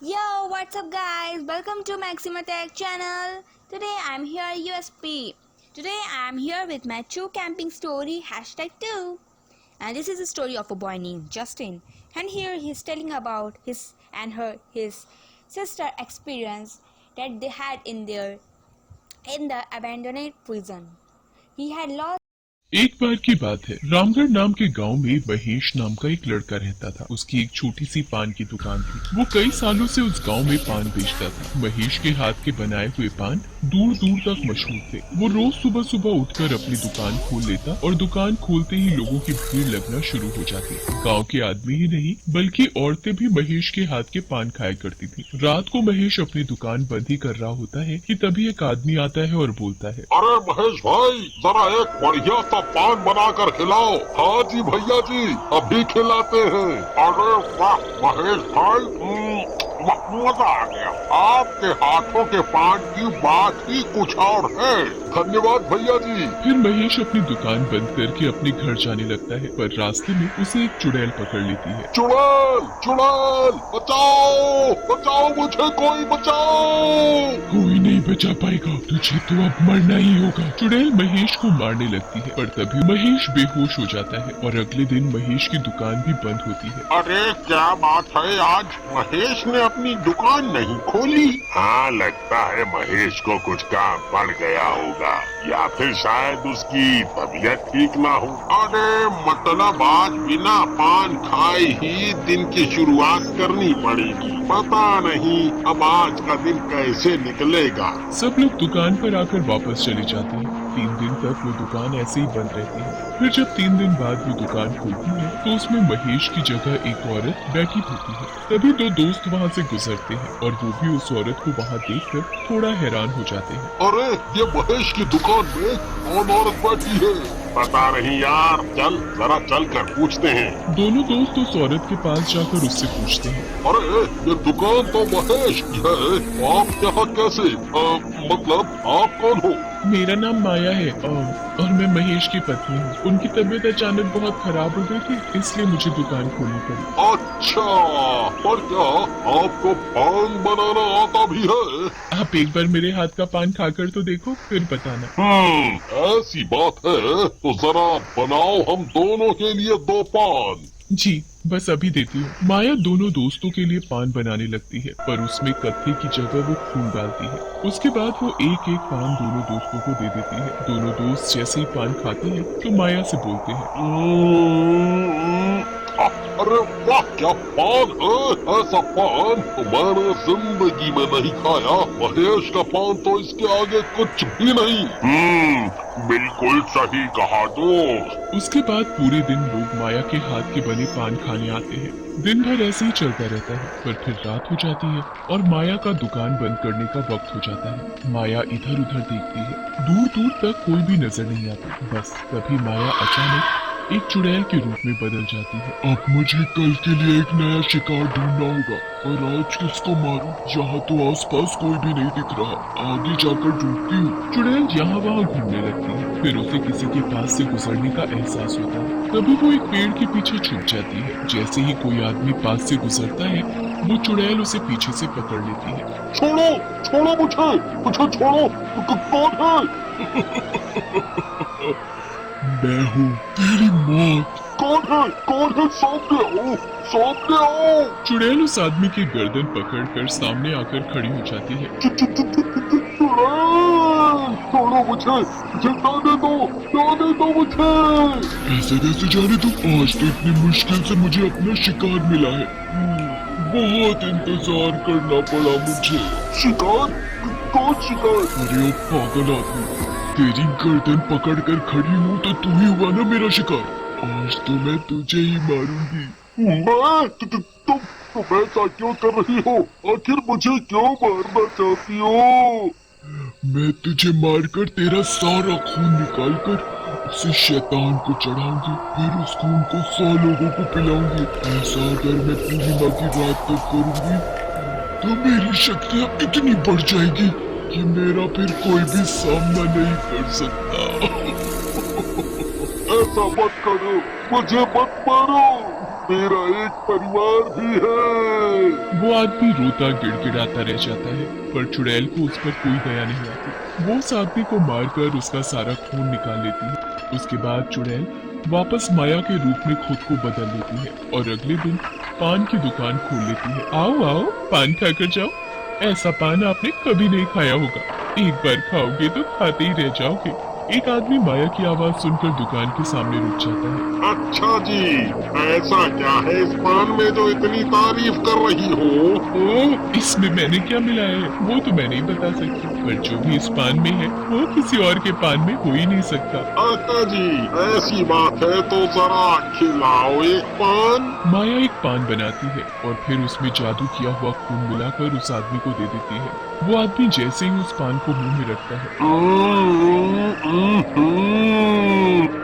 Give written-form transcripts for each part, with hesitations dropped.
Yo, what's up guys? Welcome to Maxima Tech channel. Today I'm here USP. Today I'm here with my true camping story #2. And this is a story of a boy named Justin. And here he's telling about his sister experience that they had in the abandoned prison. He had lost. एक बार की बात है, रामगढ़ नाम के गांव में महेश नाम का एक लड़का रहता था। उसकी एक छोटी सी पान की दुकान थी। वो कई सालों से उस गांव में पान बेचता था। महेश के हाथ के बनाए हुए पान दूर दूर तक मशहूर थे। वो रोज सुबह सुबह उठकर अपनी दुकान खोल लेता और दुकान खोलते ही लोगों की भीड़ लगना शुरू हो जाती। गाँव के आदमी ही नहीं बल्कि औरतें भी महेश के हाथ के पान खाया करती थी। रात को महेश अपनी दुकान बंद ही कर रहा होता है कि तभी एक आदमी आता है और बोलता है, अरे महेश भाई, जरा एक बढ़िया सा पान बनाकर खिलाओ। हाँ जी भैया जी, अभी खिलाते हैं। अरे वाह महेश भाई, मजा आ गया। आपके हाथों के पान की बात ही कुछ और है। धन्यवाद भैया जी। फिर महेश अपनी दुकान बंद करके अपने घर जाने लगता है, पर रास्ते में उसे एक चुड़ैल पकड़ लेती है। चुड़ैल, चुड़ैल, बचाओ, बचाओ मुझे, कोई बचाओ। कोई नहीं बचा पाएगा, तुझे तो अब मरना ही होगा। चुड़ैल महेश को मारने लगती है, पर तभी महेश बेहोश हो जाता है और अगले दिन महेश की दुकान भी बंद होती है। अरे क्या बात है, आज महेश ने अपनी दुकान नहीं खोली? हाँ, लगता है महेश को कुछ काम पड़ गया होगा, या फिर शायद उसकी तबीयत ठीक ना हो। अरे मतलब आज बिना पान खाए ही दिन की शुरुआत करनी पड़ेगी। पता नहीं अब आज का दिन कैसे निकलेगा। सब लोग दुकान पर आकर वापस चले जाते हैं। 3 दिन तक वो दुकान ऐसे ही बंद रहती है। फिर जब 3 दिन बाद वो दुकान खुलती है तो उसमें महेश की जगह एक औरत बैठी होती है। तभी 2 दोस्त वहाँ से गुजरते हैं और वो भी उस औरत को वहाँ देखकर थोड़ा हैरान हो जाते हैं। अरे ये महेश की दुकान में कौन औरत बैठी है? पता नहीं यार, चल जरा चल कर पूछते हैं। दोनों दोस्त उस औरत के पास जाकर उससे पूछते हैं, अरे ये दुकान तो महेश की है, आप यहाँ कैसे? मतलब आप कौन हो? मेरा नाम माया है और मैं महेश की पत्नी हूँ। उनकी तबीयत अचानक बहुत खराब हो गई थी, इसलिए मुझे दुकान खोलनी पड़ी। अच्छा, पर क्या आपको पान बनाना आता भी है? आप एक बार मेरे हाथ का पान खाकर तो देखो, फिर बताना। ऐसी बात है तो जरा बनाओ हम दोनों के लिए 2 पान। जी बस अभी देती हूँ। माया दोनों दोस्तों के लिए पान बनाने लगती है, पर उसमें कत्थे की जगह वो खून डालती है। उसके बाद वो एक एक पान दोनों दोस्तों को दे देती है। दोनों दोस्त जैसे ही पान खाते हैं तो माया से बोलते हैं, अरे वाह क्या पान है, ऐसा पान तो मैंने जिंदगी में नहीं खाया। महेश का पान तो इसके आगे कुछ भी नहीं। बिल्कुल सही कहा दोस्त। उसके बाद पूरे दिन लोग माया के हाथ के बने पान खाने आते हैं। दिन भर ऐसे ही चलता रहता है, पर फिर रात हो जाती है और माया का दुकान बंद करने का वक्त हो जाता है। माया इधर उधर देखती है, दूर दूर तक कोई भी नजर नहीं आता। बस तभी माया अचानक एक चुड़ैल के रूप में बदल जाती है। अब मुझे कल के लिए एक नया शिकार ढूंढना होगा, और आज किसको मारूं? यहाँ तो आसपास कोई भी नहीं दिख रहा, आगे जाकर ढूंढती हूँ। चुड़ैल यहाँ वहाँ घूमने लगती है। फिर उसे किसी के पास से गुजरने का एहसास होता है। तभी वो एक पेड़ के पीछे छुप जाती है। जैसे ही कोई आदमी पास से गुजरता है वो चुड़ैल उसे पीछे से पकड़ लेती है। छोड़ो, छोड़ो मुझे छोड़ो। कौन है? मैं हूँ तेरी मौत। कौन है? सामने आओ। चुड़ैल उस आदमी की गर्दन पकड़कर सामने आकर खड़ी हो जाती है। छोड़ो मुझे जाने दो मुझे। ऐसे कैसे जाने दो? आज तो इतनी मुश्किल से मुझे अपना शिकार मिला है। बहुत इंतजार करना पड़ा मुझे। शिकार? कौन शिकार? अरे ओ पागल आदमी, तेरी गर्दन पकड़कर खड़ी हूँ तो तू ही हुआ ना मेरा शिकार। आज तो मैं तुझे ही मारूंगी। मैं? तुम ऐसा क्यों कर रही हो? आखिर मुझे क्यों मारना चाहती हो? मैं तुझे मारकर तेरा सारा खून निकालकर उसे शैतान को चढ़ाऊंगी, फिर उस खून को 100 लोगों को पिलाऊंगी। ऐसा अगर मैं पूर्णिमा की रात तक करूंगी तो मेरी शक्तियाँ इतनी बढ़ जाएगी कि मेरा फिर कोई भी सामना नहीं कर सकता। ऐसा मत करो, मुझे मत मारो। मेरा एक परिवार भी है। वो आदमी रोता गिड़गिड़ाता रह जाता है, पर चुड़ैल को उस पर कोई दया नहीं आती। वो उस आदमी को मारकर उसका सारा खून निकाल लेती है। उसके बाद चुड़ैल वापस माया के रूप में खुद को बदल लेती है और अगले दिन पान की दुकान खोल लेती है। आओ आओ, पान खाकर जाओ। ऐसा पान आपने कभी नहीं खाया होगा, एक बार खाओगे तो खाते ही रह जाओगे। एक आदमी माया की आवाज सुनकर दुकान के सामने रुक जाता है। अच्छा जी, ऐसा क्या है इस पान में जो इतनी तारीफ कर रही हो? इसमें मैंने क्या मिलाया है वो तो मैं नहीं बता सकती, पर जो भी इस पान में है वो किसी और के पान में हो ही नहीं सकता। अच्छा जी, ऐसी बात है तो जरा खिलाओ एक पान। माया एक पान बनाती है और फिर उसमें जादू किया हुआ खून मिलाकर उस आदमी को दे देती है। वो आदमी जैसे ही उस पान को मुंह में रखता है,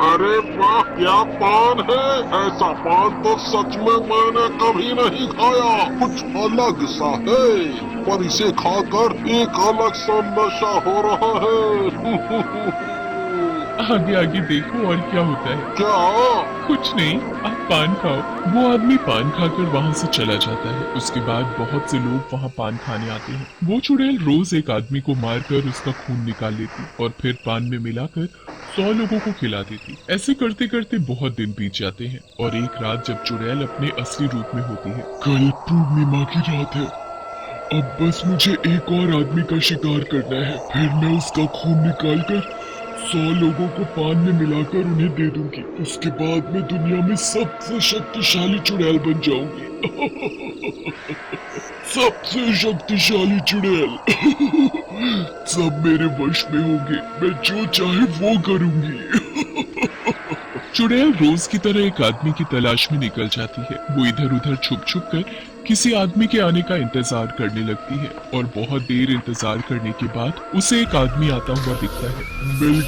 अरे वाह, क्या पान है! ऐसा पान तो सच में मैंने कभी नहीं खाया। कुछ अलग सा है, पर इसे खाकर एक अलग सा नशा हो रहा है। आगे आगे देखो और क्या होता है। क्या? कुछ नहीं, आप पान खाओ। वो आदमी पान खाकर वहाँ से चला जाता है। उसके बाद बहुत से लोग वहाँ पान खाने आते हैं। वो चुड़ैल रोज एक आदमी को मारकर उसका खून निकाल लेती और फिर पान में मिलाकर 100 लोगों को खिला देती। ऐसे करते करते बहुत दिन बीत जाते हैं और एक रात जब चुड़ैल अपने असली रूप में होती है। कल पूर्णिमा की रात है। अब बस मुझे एक और आदमी का शिकार करना है, फिर मैं उसका खून निकालकर 100 लोगों को पान में मिलाकर उन्हें दे दूंगी। उसके बाद मैं दुनिया में सबसे शक्तिशाली चुड़ैल बन जाऊंगी। सबसे शक्तिशाली चुड़ैल। सब मेरे वश में होंगे, मैं जो चाहे वो करूंगी। चुड़ैल रोज की तरह एक आदमी की तलाश में निकल जाती है। वो इधर उधर छुप छुप कर किसी आदमी के आने का इंतजार करने लगती है और बहुत देर इंतजार करने के बाद उसे एक आदमी आता हुआ दिखता है। मिल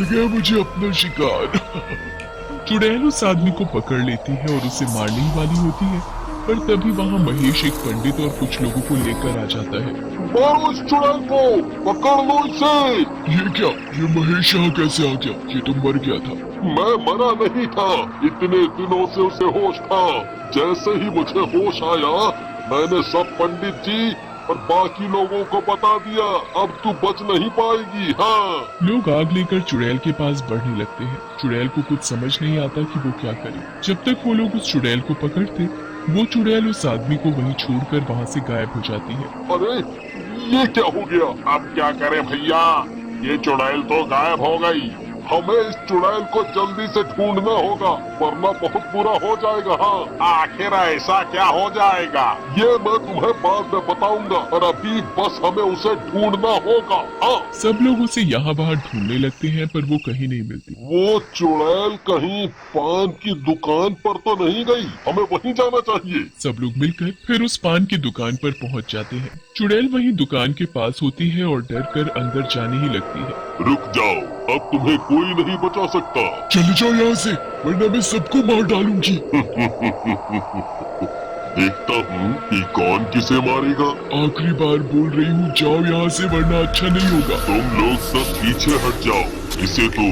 गया मुझे अपना शिकार। चुड़ैल उस आदमी को पकड़ लेती है और उसे मारने ही वाली होती है, पर तभी वहाँ महेश एक पंडित और कुछ लोगों को लेकर आ जाता है। मारो इस चुड़ैल को, पकड़ लो इसे। ये क्या? ये महेश यहाँ कैसे आ गया? ये तो मर गया था। मैं मरा नहीं था, इतने दिनों से उसे होश था। जैसे ही मुझे होश आया, मैंने सब पंडित जी और बाकी लोगों को बता दिया। अब तू बच नहीं पाएगी। हाँ। लोग आग लेकर चुड़ैल के पास बढ़ने लगते हैं। चुड़ैल को कुछ समझ नहीं आता कि वो क्या करे। जब तक वो लोग उस चुड़ैल को पकड़ते, वो चुड़ैल उस आदमी को वहीं छोड़कर वहाँ से गायब हो जाती है। अरे ये क्या हो गया? अब क्या करें भैया, ये चुड़ैल तो गायब हो गई। हमें इस चुड़ैल को जल्दी से ढूंढना होगा, वरना बहुत बुरा हो जाएगा। हाँ, आखिर ऐसा क्या हो जाएगा ये मैं तुम्हें बाद में बताऊंगा, और अभी बस हमें उसे ढूंढना होगा। हाँ। सब लोग उसे यहाँ वहाँ ढूंढने लगते हैं, पर वो कहीं नहीं मिलती। वो चुड़ैल कहीं पान की दुकान पर तो नहीं गई? हमें वहीं जाना चाहिए। सब लोग मिलकर फिर उस पान की दुकान पर पहुँच जाते हैं। चुड़ैल वहीं दुकान के पास होती है और डर कर अंदर जाने ही लगती है। रुक जाओ, अब तुम्हें कोई नहीं बचा सकता। चले जाओ यहाँ से, वरना मैं सबको मार डालूंगी। देखता हूँ कि कौन किसे मारेगा। आखिरी बार बोल रही हूँ, जाओ यहाँ से, वरना अच्छा नहीं होगा। तुम लोग सब पीछे हट जाओ, इसे तो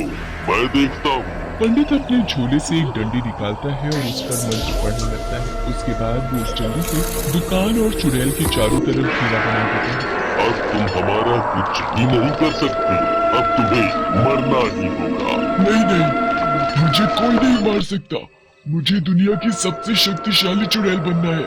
मैं देखता हूँ। पंडित अपने झोले से एक डंडी निकालता है और उस पर मंत्र पढ़ने लगता है। उसके बाद वो उस डंडी से दुकान और चुड़ैल के चारों तरफ घेरा बना देता है। अब तुम हमारा कुछ भी नहीं कर सकते, अब तुम्हें मरना ही होगा। नहीं, मुझे कोई नहीं मार सकता। मुझे दुनिया की सबसे शक्तिशाली चुड़ैल बनना है।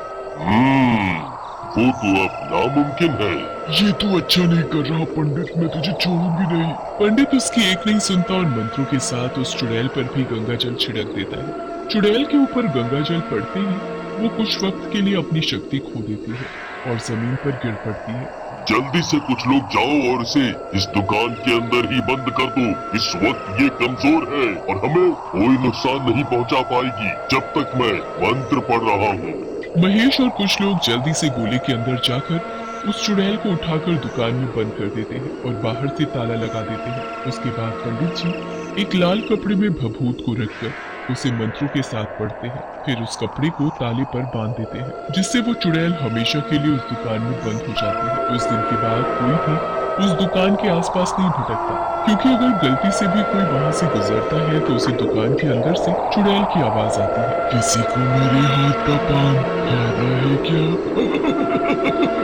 वो तो अब नामुमकिन है। ये तू अच्छा नहीं कर रहा पंडित, मैं तुझे छोड़ूंगी नहीं। पंडित उसकी एक नहीं सुनता और मंत्रों के साथ उस चुड़ैल पर भी गंगा जल छिड़क देता है। चुड़ैल के ऊपर गंगा जल पड़ते ही वो कुछ वक्त के लिए अपनी शक्ति खो देती है और जमीन पर गिर पड़ती है। जल्दी से कुछ लोग जाओ और इसे इस दुकान के अंदर ही बंद कर दो। इस वक्त ये कमजोर है और हमें कोई नुकसान नहीं पहुंचा पाएगी जब तक मैं मंत्र पढ़ रहा हूँ। महेश और कुछ लोग जल्दी से गोले के अंदर जाकर उस चुड़ैल को उठाकर दुकान में बंद कर देते हैं और बाहर से ताला लगा देते हैं। उसके बाद पंडित जी एक लाल कपड़े में भभूत को रखकर उसे मंत्रों के साथ पढ़ते हैं। फिर उस कपड़े को ताले पर बांध देते हैं, जिससे वो चुड़ैल हमेशा के लिए उस दुकान में बंद हो जाती है। उस दिन के बाद कोई भी उस दुकान के आसपास नहीं भटकता, क्योंकि अगर गलती से भी कोई वहाँ से गुजरता है तो उसे दुकान के अंदर से चुड़ैल की आवाज आती है। किसी को मेरे हाथ का पान खाना है क्या?